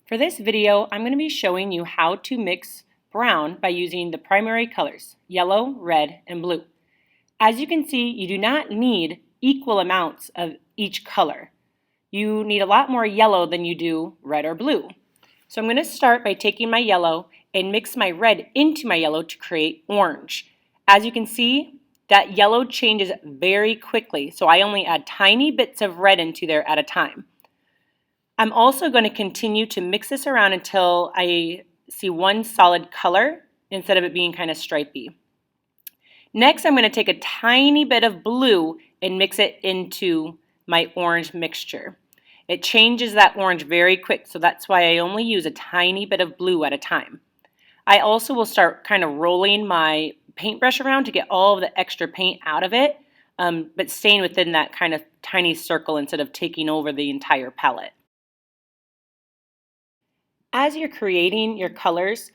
For this video, I'm going to be showing you how to mix brown by using the primary colors, yellow, red, and blue. As you can see, you do not need equal amounts of each color. You need a lot more yellow than you do red or blue. So I'm going to start by taking my yellow and mix my red into my yellow to create orange. As you can see, that yellow changes very quickly, so I only add tiny bits of red into there at a time. I'm also going to continue to mix this around until I see one solid color instead of it being kind of stripy. Next, I'm going to take a tiny bit of blue and mix it into my orange mixture. It changes that orange very quick, so that's why I only use a tiny bit of blue at a time. I also will start kind of rolling my paintbrush around to get all of the extra paint out of it, but staying within that kind of tiny circle instead of taking over the entire palette. As you're creating your colors,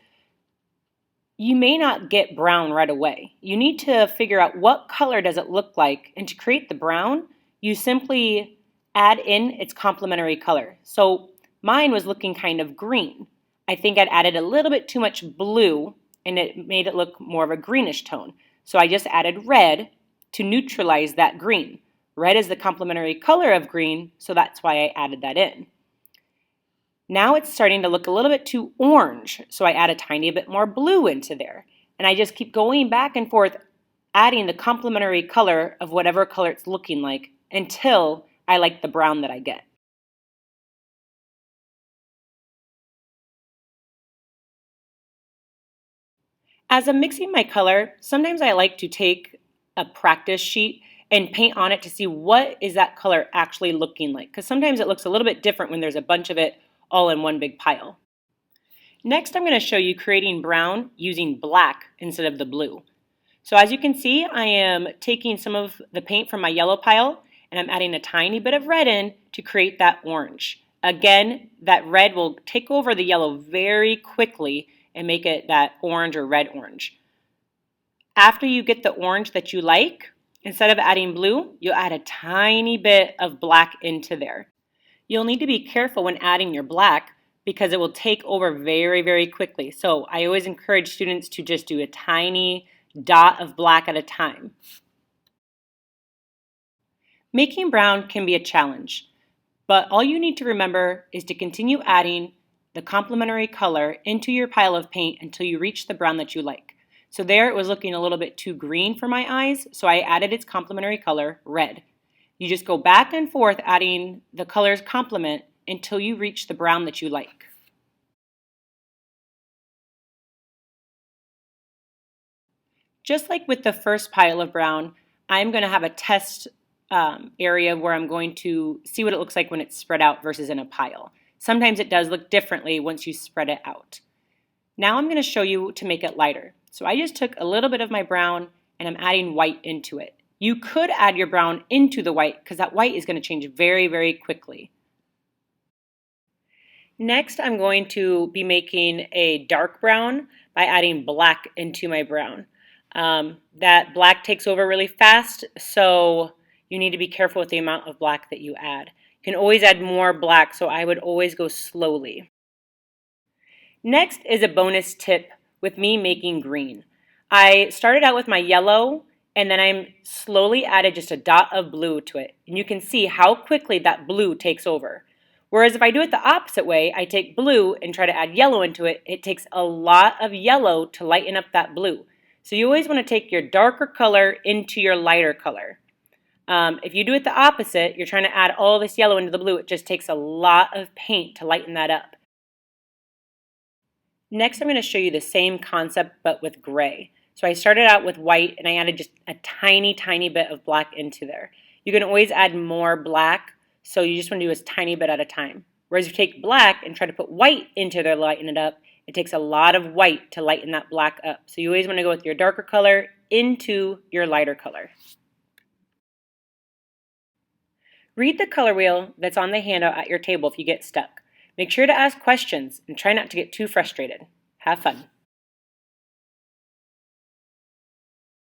you may not get brown right away. You need to figure out what color does it look like, and to create the brown, you simply add in its complementary color. So mine was looking kind of green. I think I'd added a little bit too much blue and it made it look more of a greenish tone. So I just added red to neutralize that green. Red is the complementary color of green, so that's why I added that in. Now it's starting to look a little bit too orange, so I add a tiny bit more blue into there. And I just keep going back and forth, adding the complementary color of whatever color it's looking like until I like the brown that I get. As I'm mixing my color, sometimes I like to take a practice sheet and paint on it to see what is that color actually looking like, because sometimes it looks a little bit different when there's a bunch of it all in one big pile. Next, I'm going to show you creating brown using black instead of the blue. So as you can see, I am taking some of the paint from my yellow pile and I'm adding a tiny bit of red in to create that orange. Again, that red will take over the yellow very quickly and make it that orange or red orange. After you get the orange that you like, instead of adding blue, you'll add a tiny bit of black into there. You'll need to be careful when adding your black because it will take over very, very quickly. So I always encourage students to just do a tiny dot of black at a time. Making brown can be a challenge, but all you need to remember is to continue adding the complementary color into your pile of paint until you reach the brown that you like. So there it was looking a little bit too green for my eyes, so I added its complementary color, red. You just go back and forth adding the color's complement until you reach the brown that you like. Just like with the first pile of brown, I'm going to have a test area where I'm going to see what it looks like when it's spread out versus in a pile. Sometimes it does look differently once you spread it out. Now I'm going to show you to make it lighter. So I just took a little bit of my brown and I'm adding white into it. You could add your brown into the white because that white is going to change very, very quickly. Next, I'm going to be making a dark brown by adding black into my brown. That black takes over really fast, so you need to be careful with the amount of black that you add. You can always add more black, so I would always go slowly. Next is a bonus tip with me making green. I started out with my yellow and then I slowly added just a dot of blue to it. And you can see how quickly that blue takes over. Whereas if I do it the opposite way, I take blue and try to add yellow into it, it takes a lot of yellow to lighten up that blue. So you always want to take your darker color into your lighter color. If you do it the opposite, you're trying to add all this yellow into the blue, it just takes a lot of paint to lighten that up. Next, I'm going to show you the same concept but with gray. So I started out with white and I added just a tiny, tiny bit of black into there. You can always add more black, so you just want to do a tiny bit at a time. Whereas if you take black and try to put white into there to lighten it up, it takes a lot of white to lighten that black up. So you always want to go with your darker color into your lighter color. Read the color wheel that's on the handout at your table if you get stuck. Make sure to ask questions and try not to get too frustrated. Have fun.